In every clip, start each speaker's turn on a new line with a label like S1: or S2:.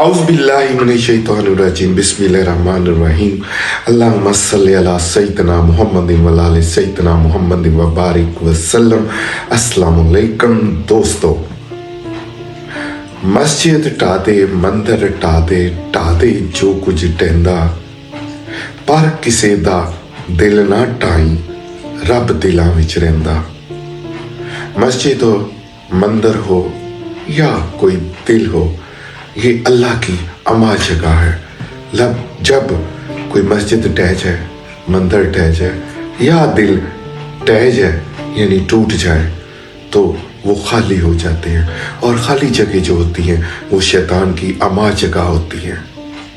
S1: औज़ुबिल्लाहि मिनश्शैतानिर्रजीम बिस्मिल्लाहिर्रहमानिर्रहीम अल्लाहुम्मा सल्लि अला सय्यिदिना मुहम्मदिन व अला सय्यिदिना मुहम्मदिन व बारिक वसल्लम। अस्सलामु अलैकुम दोस्तों, मस्जिद ढादे मंदिर ढादे जो कुछ ढहंदा, पर किसे दा दिल ना ढाई रब दिलां विच रहिंदा। मस्जिद हो, मंदिर हो या कोई दिल हो, ये अल्लाह की अमा जगह है। जब कोई मस्जिद ढह जाए, मंदिर ढह जाए या दिल ढह जाए यानी टूट जाए तो वो खाली हो जाते हैं। और खाली जगह जो होती हैं वो शैतान की अमा जगह होती है।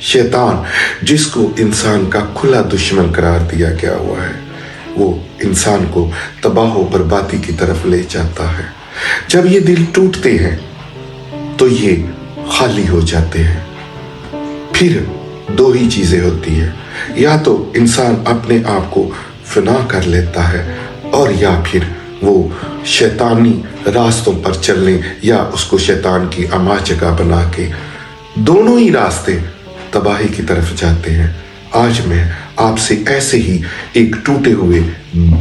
S1: शैतान जिसको इंसान का खुला दुश्मन करार दिया गया हुआ है, वो इंसान को तबाह व बर्बादी की तरफ ले जाता है। जब ये दिल टूटते हैं तो ये खाली हो जाते हैं। फिर दो ही चीजें होती है, या तो इंसान अपने आप को फना कर लेता है और या फिर वो शैतानी रास्तों पर चलने या उसको शैतान की अमा जगह बना के, दोनों ही रास्ते तबाही की तरफ जाते हैं। आज मैं आपसे ऐसे ही एक टूटे हुए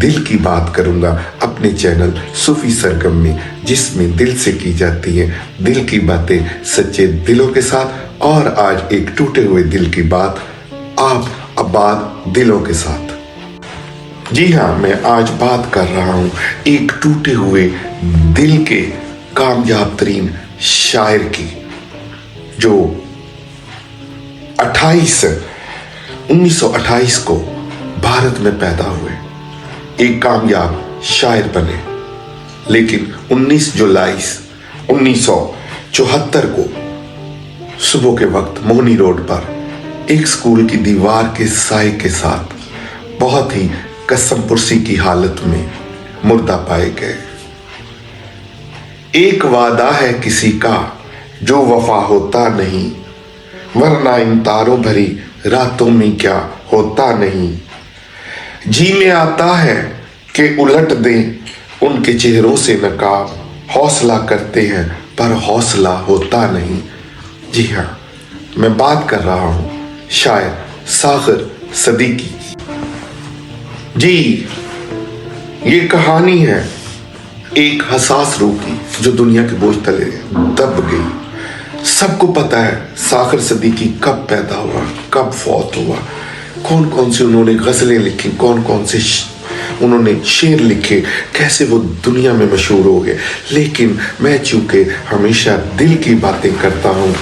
S1: दिल की बात करूंगा अपने चैनल सूफी सरगम में, जिसमें दिल से की जाती है दिल की बातें सच्चे दिलों के साथ। और आज एक टूटे हुए दिल की बात आप आबाद दिलों के साथ। जी हाँ, मैं आज बात कर रहा हूं एक टूटे हुए दिल के कामयाब तरीन शायर की, जो 1928 को भारत में पैदा हुए, एक कामयाब शायर बने। लेकिन 19 जुलाई 1974 को सुबह के वक्त मोहनी रोड पर एक स्कूल की दीवार के साए के साथ बहुत ही कसम पुरसी की हालत में मुर्दा पाए गए। एक वादा है किसी का जो वफा होता नहीं, वरना इन तारों भरी रातों में क्या होता नहीं। जी में आता है कि उलट दें उनके चेहरों से नकाब, हौसला करते हैं पर हौसला होता नहीं। जी हाँ, मैं बात कर रहा हूं शायर सागर सदीकी। जी, ये कहानी है एक हसास रूह की जो दुनिया के बोझ तले दब गई। सबको पता है सागर सदीकी कब पैदा हुआ, कब फौत हुआ, कौन कौन से उन्होंने गज़लें लिखी, कौन कौन से उन्होंने शेर लिखे, कैसे वो दुनिया में मशहूर हो गए। लेकिन मैं चूंकि हमेशा दिल की बातें करता हूँ,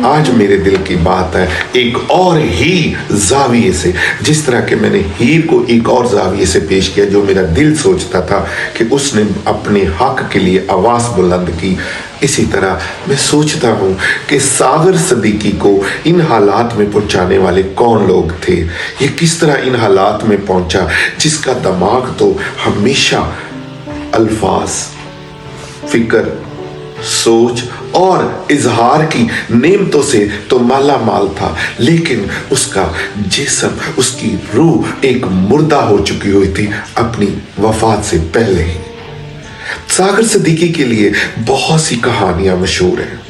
S1: आज मेरे दिल की बात है एक और ही जाविये से। जिस तरह के मैंने हीर को एक और जाविये से पेश किया, जो मेरा दिल सोचता था कि उसने अपने हक के लिए आवाज़ बुलंद की, इसी तरह मैं सोचता हूँ कि सागर सदीकी को इन हालात में पहुँचाने वाले कौन लोग थे। ये किस तरह इन हालात में पहुँचा, जिसका दिमाग तो हमेशा अल्फाज, फिक्र, सोच और इजहार की नेमतों से तो माला माल था, लेकिन उसका जिस्म, उसकी रूह एक मुर्दा हो चुकी हुई थी अपनी वफात से पहले ही। सागर सदीकी के लिए बहुत सी कहानियां मशहूर हैं।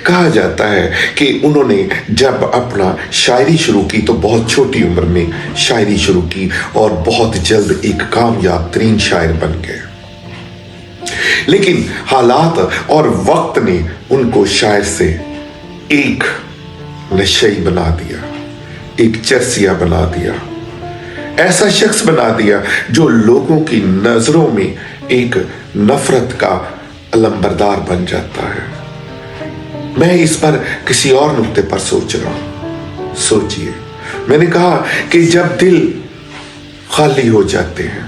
S1: कहा जाता है कि उन्होंने जब अपना शायरी शुरू की तो बहुत छोटी उम्र में शायरी शुरू की और बहुत जल्द एक कामयाब तरीन शायर बन गए। लेकिन हालात और वक्त ने उनको शायर से एक नशई बना दिया, एक चरसिया बना दिया, ऐसा शख्स बना दिया जो लोगों की नजरों में एक नफरत का अलंबरदार बन जाता है। मैं इस पर किसी और नुक्ते पर सोच रहा हूं। सोचिए, मैंने कहा कि जब दिल खाली हो जाते हैं,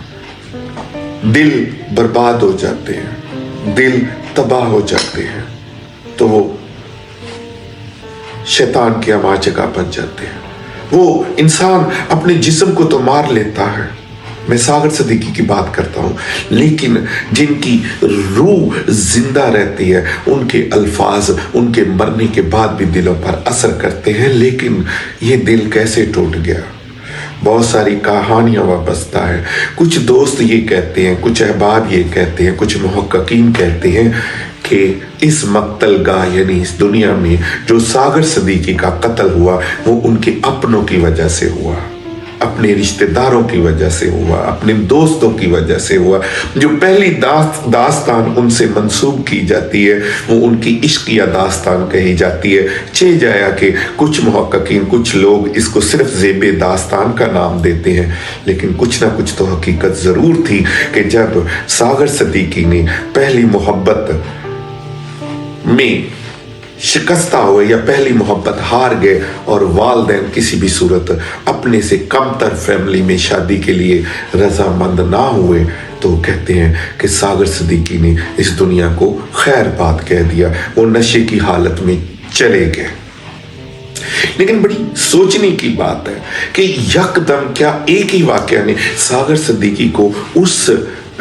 S1: दिल बर्बाद हो जाते हैं, दिल तबाह हो जाते हैं, तो वो शैतान की अमा जगह बन जाते हैं। वो इंसान अपने जिस्म को तो मार लेता है, मैं सागर सदीकी की बात करता हूँ, लेकिन जिनकी रूह जिंदा रहती है उनके अल्फाज उनके मरने के बाद भी दिलों पर असर करते हैं। लेकिन ये दिल कैसे टूट गया, बहुत सारी कहानियां वाबस्ता है। कुछ दोस्त ये कहते हैं, कुछ अहबाब ये कहते हैं, कुछ मुहक्किकीन कहते हैं के इस मक्तल गाह यानी इस दुनिया में जो सागर सिद्दीकी का कत्ल हुआ वो उनके अपनों की वजह से हुआ, अपने रिश्तेदारों की वजह से हुआ, अपने दोस्तों की वजह से हुआ। जो पहली दास्तान उनसे मंसूब की जाती है वो उनकी इश्किया दास्तान कही जाती है। चे जाया कि कुछ मुहक्किकीन, कुछ लोग इसको सिर्फ ज़ेबे दास्तान का नाम देते हैं, लेकिन कुछ ना कुछ तो हकीकत ज़रूर थी कि जब सागर सिद्दीकी ने पहली मोहब्बत में शिकस्ता हुए या पहली मोहब्बत हार गए और वालिदैन किसी भी सूरत अपने से कमतर फैमिली में शादी के लिए रजामंद ना हुए, तो कहते हैं कि सागर सिद्दीकी ने इस दुनिया को खैर बात कह दिया, वो नशे की हालत में चले गए। लेकिन बड़ी सोचने की बात है कि यकदम क्या एक ही वाकया ने सागर सिद्दीकी को उस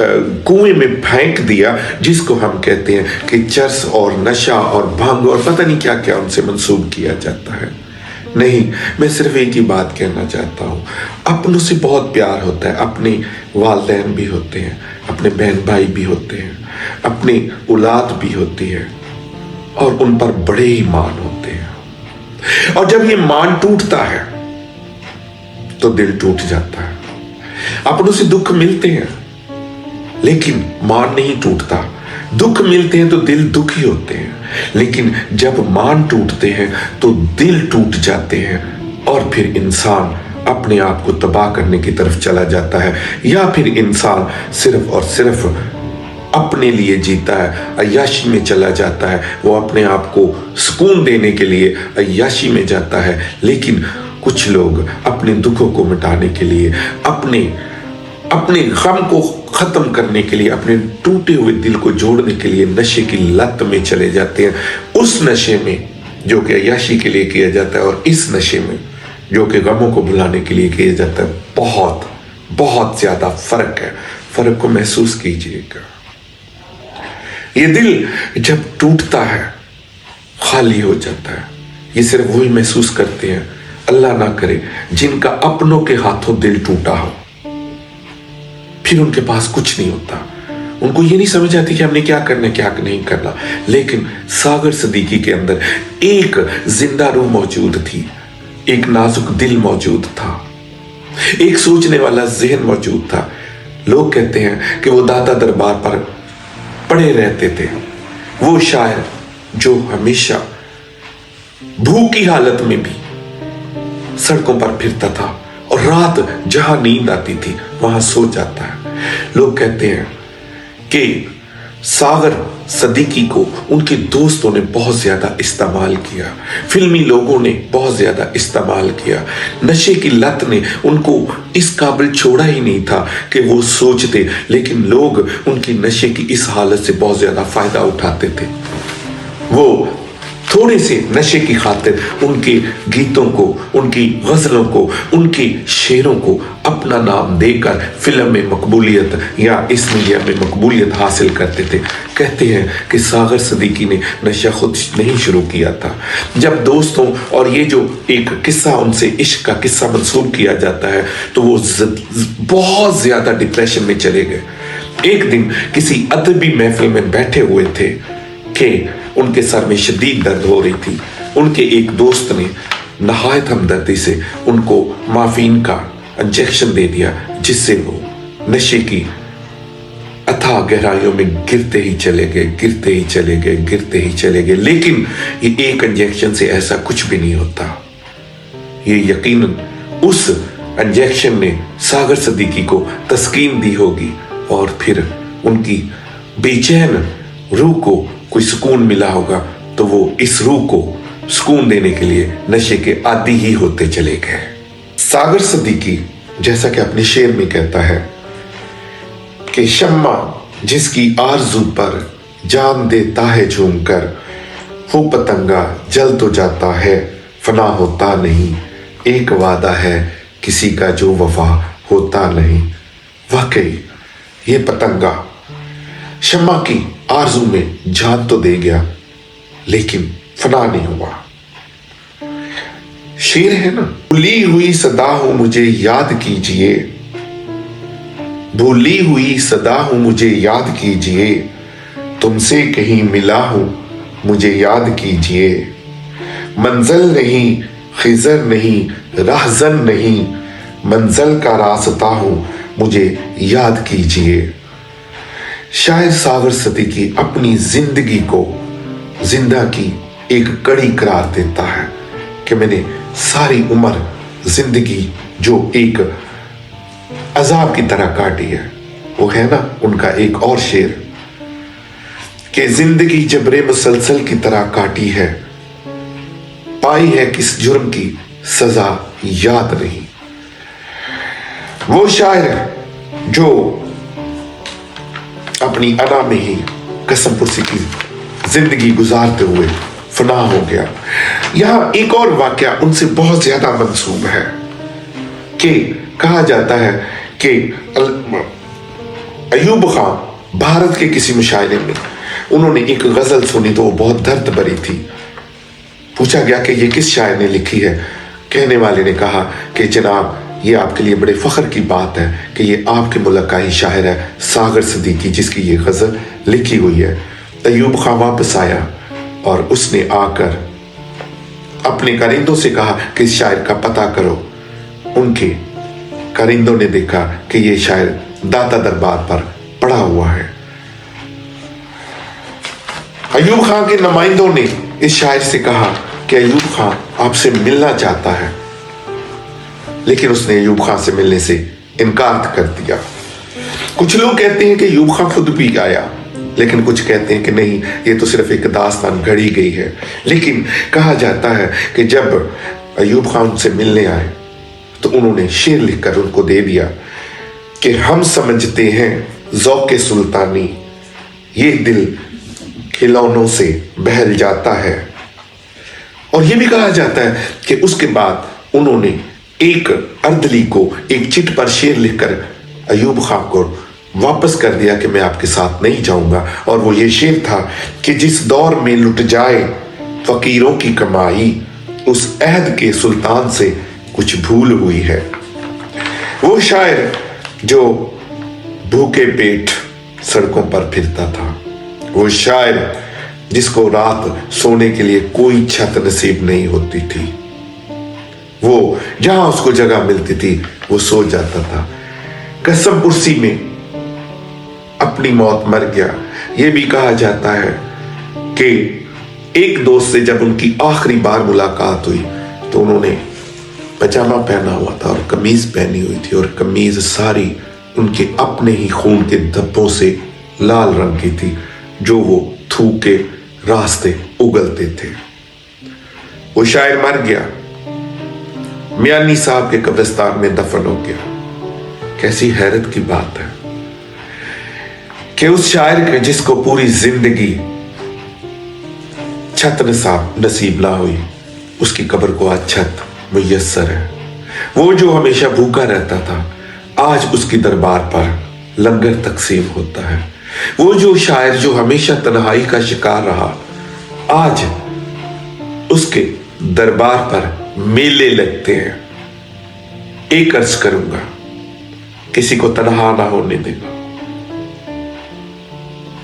S1: कुएं में फेंक दिया जिसको हम कहते हैं कि चर्स और नशा और भंग और पता नहीं क्या क्या उनसे मंसूब किया जाता है। नहीं, मैं सिर्फ एक ही बात कहना चाहता हूँ, अपनों से बहुत प्यार होता है, अपने वालिदैन भी होते हैं, अपने बहन भाई भी होते हैं, अपनी औलाद भी होती है और उन पर बड़े ही मान होते हैं। और जब ये मान टूटता है तो दिल टूट जाता है। अपनों से दुख मिलते हैं लेकिन मान नहीं टूटता, दुख मिलते हैं तो दिल दुखी होते हैं, लेकिन जब मान टूटते हैं तो दिल टूट जाते हैं और फिर इंसान अपने आप को तबाह करने की तरफ चला जाता है, या फिर इंसान सिर्फ और सिर्फ अपने लिए जीता है, अय्याशी में चला जाता है। वो अपने आप को सुकून देने के लिए अय्याशी में जाता है। लेकिन कुछ लोग अपने दुखों को मिटाने के लिए, अपने गम को खत्म करने के लिए, अपने टूटे हुए दिल को जोड़ने के लिए नशे की लत में चले जाते हैं। उस नशे में जो कि अय्याशी के लिए किया जाता है और इस नशे में जो कि गमों को भुलाने के लिए किया जाता है, बहुत बहुत ज्यादा फर्क है। फर्क को महसूस कीजिएगा। ये दिल जब टूटता है खाली हो जाता है। ये सिर्फ वही महसूस करते हैं, अल्लाह ना करे, जिनका अपनों के हाथों दिल टूटा हो, फिर उनके पास कुछ नहीं होता। उनको ये नहीं समझ आती कि हमने क्या करना क्या नहीं करना। लेकिन सागर सिद्दीकी के अंदर एक जिंदा रूह मौजूद थी, एक नाजुक दिल मौजूद था, एक सोचने वाला जहन मौजूद था। लोग कहते हैं कि वो दादा दरबार पर पड़े रहते थे, वो शायर जो हमेशा भूख की हालत में भी सड़कों पर फिरता था और रात जहां नींद आती थी वहां सो जाता है। लोग कहते हैं कि सागर सिद्दीकी को उनके दोस्तों ने बहुत ज्यादा इस्तेमाल किया, फिल्मी लोगों ने बहुत ज्यादा इस्तेमाल किया, नशे की लत ने उनको इस काबिल छोड़ा ही नहीं था कि वो सोचते, लेकिन लोग उनकी नशे की इस हालत से बहुत ज्यादा फायदा उठाते थे। वो थोड़े से नशे की खातिर उनके गीतों को, उनकी गजलों को, उनके शेरों को अपना नाम देकर फिल्म में मकबूलियत या इस मीडिया में मकबूलियत हासिल करते थे। कहते हैं कि सागर सिद्दीकी ने नशा खुद नहीं शुरू किया था। जब दोस्तों और ये जो एक किस्सा उनसे इश्क का किस्सा मंसूब किया जाता है तो वो बहुत ज्यादा डिप्रेशन में चले गए। एक दिन किसी अदबी महफिल में बैठे हुए थे कि उनके सर में शदीद दर्द हो रही थी। उनके एक दोस्त ने नहायत हमदर्दी से उनको माफीन का इंजेक्शन दे दिया, जिससे वो नशे की अथाह गहराइयों में गिरते ही चले गए, गिरते ही चले गए, गिरते ही चले गए। लेकिन ये एक इंजेक्शन से ऐसा कुछ भी नहीं होता। ये यकीनन उस इंजेक्शन ने सागर सिद्दीकी को तस्कीन दी होगी और फिर उनकी बेचैन रूह को कोई सुकून मिला होगा, तो वो इस रूह को सुकून देने के लिए नशे के आदी ही होते चले गए। सागर सिद्दीकी जैसा कि अपने शेर में कहता है कि शम्मा जिसकी आरज़ू पर जान देता है झूमकर, वो पतंगा जल तो जाता है फना होता नहीं, एक वादा है किसी का जो वफा होता नहीं। वाकई ये पतंगा शम्मा की आरज़ू में जान तो दे गया लेकिन फना नहीं हुआ। शेर है ना, भूली हुई सदा हूं मुझे याद कीजिए, भूली हुई सदा हूं मुझे याद कीजिए, तुमसे कहीं मिला हूं मुझे याद कीजिए। मंजिल नहीं खिजर नहीं राहजन नहीं, मंजिल का रास्ता हूं मुझे याद कीजिए। शायद सागर सिद्दीकी अपनी जिंदगी को जिंदा की एक कड़ी करार देता है कि मैंने सारी उम्र जिंदगी जो एक अजाब की तरह काटी है। वो है ना उनका एक और शेर कि जिंदगी जबरे मुसलसल की तरह काटी है, पाई है किस जुर्म की सजा याद नहीं। वो शायर जो अपनी अना में ही कसम पुरसी की जिंदगी गुजारते हुए फना हो गया। यहां एक और वाकया उनसे बहुत ज्यादा मंसूब है कि कहा जाता है कि अयूब खान भारत के किसी मुशायरे में उन्होंने एक गजल सुनी तो वो बहुत दर्द भरी थी। पूछा गया कि ये किस शायर ने लिखी है। कहने वाले ने कहा कि जनाब ये आपके लिए बड़े फख्र की बात है कि ये आपके मुल्क का ही शायर है सागर सिद्दीकी जिसकी ये गजल लिखी हुई है। अयूब खान वापस आया और उसने आकर अपने कारिंदों से कहा कि इस शायर का पता करो। उनके कारिंदों ने देखा कि ये शायर दाता दरबार पर पड़ा हुआ है। अयूब खान के नुमाइंदों ने इस शायर से कहा कि अयूब खान आपसे मिलना चाहता है, लेकिन उसने अयूब खान से मिलने से इनकार कर दिया। कुछ लोग कहते हैं कि अयूब खान खुद भी आया, लेकिन कुछ कहते हैं कि नहीं ये तो सिर्फ एक दास्तान घड़ी गई है। लेकिन कहा जाता है कि जब अयूब खान से मिलने आए तो उन्होंने शेर लिखकर उनको दे दिया कि हम समझते हैं ज़ौक़े सुल्तानी ये दिल खिलौनों से बहल जाता है। और ये भी कहा जाता है कि उसके बाद उन्होंने एक अर्दली को एक चिट पर शेर लिखकर अयूब खान को वापस कर दिया कि मैं आपके साथ नहीं जाऊंगा। और वो ये शेर था कि जिस दौर में लुट जाए फकीरों की कमाई, उस अहद के सुल्तान से कुछ भूल हुई है। वो शायर जो भूखे पेट सड़कों पर फिरता था, वो शायर जिसको रात सोने के लिए कोई छत नसीब नहीं होती थी, वो जहां उसको जगह मिलती थी वो सो जाता था। कसम पुरसी में अपनी मौत मर गया। ये भी कहा जाता है कि एक दोस्त से जब उनकी आखिरी बार मुलाकात हुई तो उन्होंने पजामा पहना हुआ था और कमीज पहनी हुई थी, और कमीज सारी उनके अपने ही खून के धब्बों से लाल रंग की थी जो वो थूक के रास्ते उगलते थे। वो शायर मर गया, मियानी साहब के कब्रिस्तान में दफन हो गया। कैसी हैरत की बात है कि उस शायर के जिसको पूरी जिंदगी छत नसीब ना हुई, उसकी कब्र को आज छत मुयस्सर है। वो जो हमेशा भूखा रहता था, आज उसकी दरबार पर लंगर तकसीम होता है। वो जो शायर जो हमेशा तन्हाई का शिकार रहा, आज उसके दरबार पर मेले लगते हैं। एक अर्ज करूंगा, किसी को तन्हा ना होने देगा।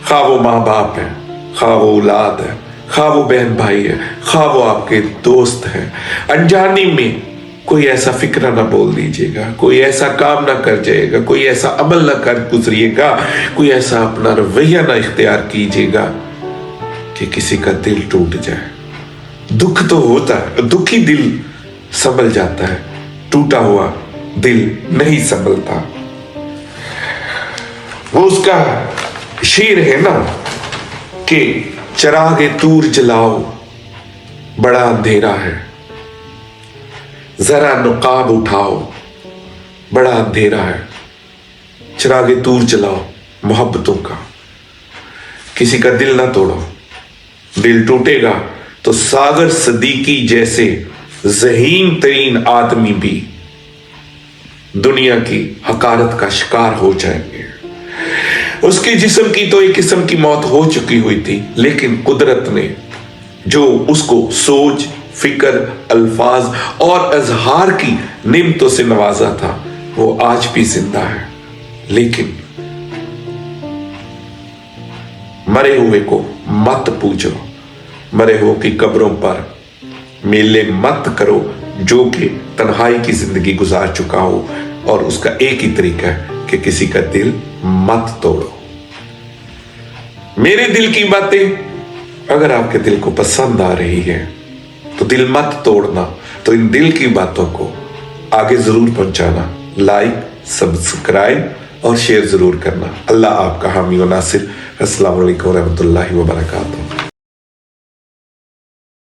S1: खा वो माँ बाप है, खा वो औलाद है, खा वो बहन भाई है, खा वो आपके दोस्त है, अनजानी में कोई ऐसा फिक्र ना बोल दीजिएगा, कोई ऐसा काम ना कर जाएगा, कोई ऐसा अमल ना कर गुजरिएगा, कोई ऐसा अपना रवैया ना इख्तियार कीजिएगा कि किसी का दिल टूट जाए। दुख तो होता है, दुखी दिल संभल जाता है, टूटा हुआ दिल नहीं संभलता। वो उसका शेर है ना कि चरागे तूर जलाओ बड़ा अंधेरा है, जरा नुकाब उठाओ बड़ा अंधेरा है। चरागे तूर जलाओ मोहब्बतों का, किसी का दिल ना तोड़ो। दिल टूटेगा तो सागर सिद्दीकी जैसे ज़हीन तरीन आदमी भी दुनिया की हकारत का शिकार हो जाएंगे। उसके जिस्म की तो एक किस्म की मौत हो चुकी हुई थी, लेकिन कुदरत ने जो उसको सोच, फिक्र, अल्फाज और अजहार की निमतों से नवाजा था, वो आज भी जिंदा है। लेकिन मरे हुए को मत पूजो, मरे हुए की कब्रों पर मेले मत करो, जो कि तन्हाई की जिंदगी गुजार चुका हो, और उसका एक ही तरीका है कि किसी का दिल मत तोड़ो। मेरे दिल की बातें अगर आपके दिल को पसंद आ रही है तो दिल मत तोड़ना, तो इन दिल की बातों को आगे जरूर पहुंचाना, लाइक, सब्सक्राइब और शेयर जरूर करना। अल्लाह आपका हामी व नासिर। अस्सलाम वालेकुम रहमतुल्लाहि व बरकातुहू।